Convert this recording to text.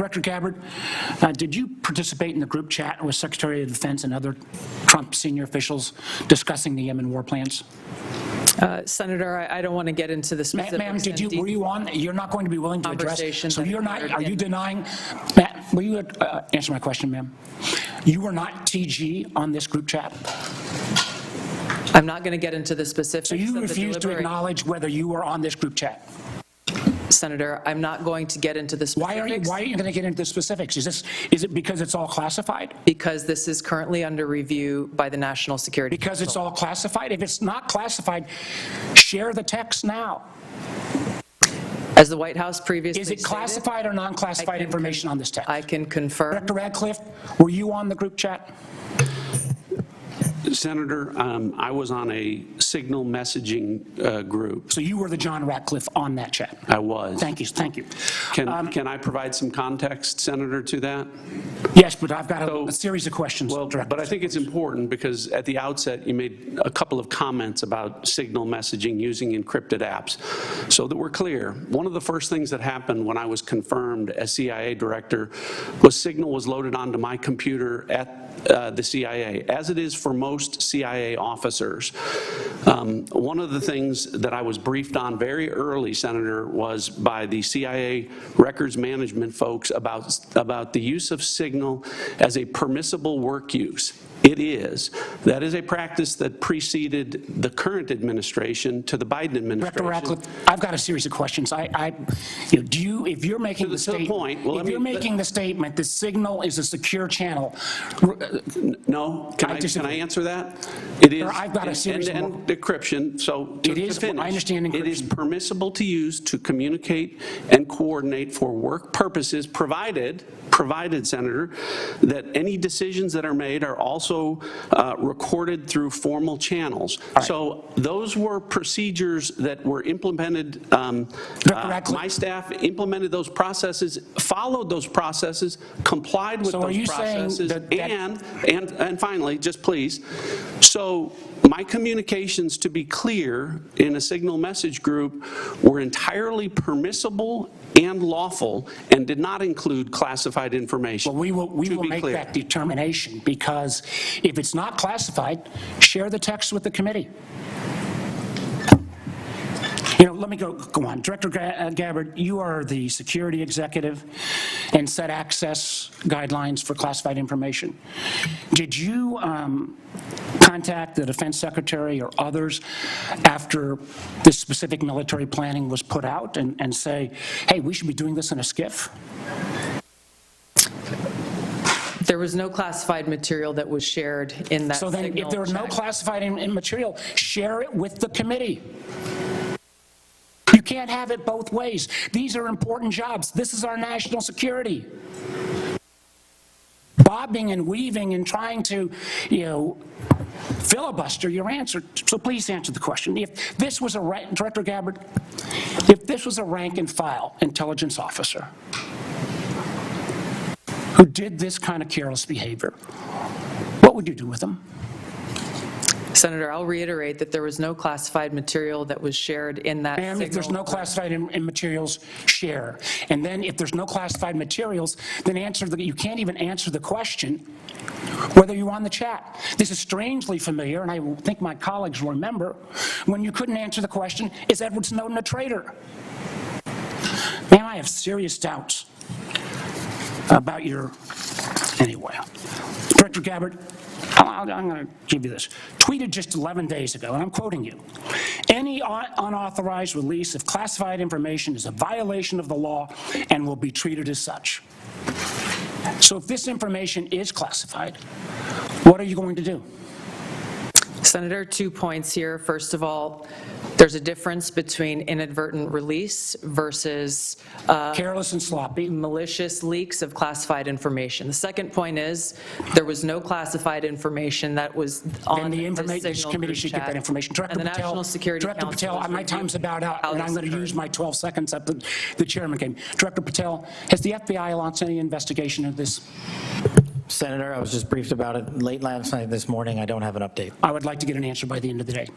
Director Gabbard, did you participate in the group chat with Secretary of Defense and other Trump senior officials discussing the Yemen war plans? Senator, I don't want to get into the specifics. Ma'am, were you on? You're not going to be willing to address? So you're not, are you denying? Will you answer my question, ma'am? You were not TG on this group chat? I'm not going to get into the specifics. So you refuse to acknowledge whether you were on this group chat? Senator, I'm not going to get into the specifics. Why are you going to get into the specifics? Is it because it's all classified? Because this is currently under review by the National Security Council. Because it's all classified? If it's not classified, share the text now. As the White House previously stated, is it classified or non-classified information on this text? I can confirm. Director Radcliffe, were you on the group chat? Senator, I was on a signal messaging group. So you were the John Ratcliffe on that chat? I was. Thank you. Thank you. Can I provide some context, Senator, to that? Yes, but I've got a series of questions. Well, but I think it's important because at the outset you made a couple of comments about signal messaging using encrypted apps. So that we're clear, one of the first things that happened when I was confirmed as CIA director was signal was loaded onto my computer at the CIA, as it is for most CIA officers. One of the things that I was briefed on very early, Senator, was by the CIA records management folks about the use of signal as a permissible work use. It is. That is a practice that preceded the current administration to the Biden administration. Director Ratcliffe, I've got a series of questions. If you're making the statement, the signal is a secure channel. No, can I answer that? It is. I've got a series of end-to-end decryption. So to finish, I understand encryption. It is permissible to use to communicate and coordinate for work purposes, provided, Senator, that any decisions that are made are also recorded through formal channels. Right. So those were procedures that were implemented. My staff implemented those processes, followed those processes, complied with those processes, and finally, just please, so my communications, to be clear, in a signal message group were entirely permissible and lawful and did not include classified information. Well, we will make that determination, because if it's not classified, share the text with the committee. Let me go on. Director Gabbard, you are the security executive and set access guidelines for classified information. Did you contact the defense secretary or others after this specific military planning was put out and say, hey, we should be doing this in a SCIF? There was no classified material that was shared in that. So then if there was no classified material, share it with the committee. You can't have it both ways. These are important jobs. This is our national security. Bobbing and weaving and trying to, filibuster your answer. So please answer the question. If this was Director Gabbard, if this was a rank and file intelligence officer who did this kind of careless behavior, what would you do with them? Senator, I'll reiterate that there was no classified material that was shared in that signal. If there's no classified materials, share. And then if there's no classified materials, then you can't even answer the question whether you're on the chat. This is strangely familiar, and I think my colleagues will remember, when you couldn't answer the question, is Edward Snowden a traitor? Man, I have serious doubts about anyway. Director Gabbard, I'm going to give you this. Tweeted just 11 days ago, and I'm quoting you. Any unauthorized release of classified information is a violation of the law and will be treated as such. So if this information is classified, what are you going to do? Senator, 2 points here. First of all, there's a difference between inadvertent release versus careless and sloppy, malicious leaks of classified information. The second point is there was no classified information that was on the signal committee should get that information. Director Patel, National Security Council. My time's about out, and I'm going to use my 12 seconds up the chairman game. Director Patel, has the FBI launched any investigation of this? Senator, I was just briefed about it late last night, this morning. I don't have an update. I would like to get an answer by the end of the day.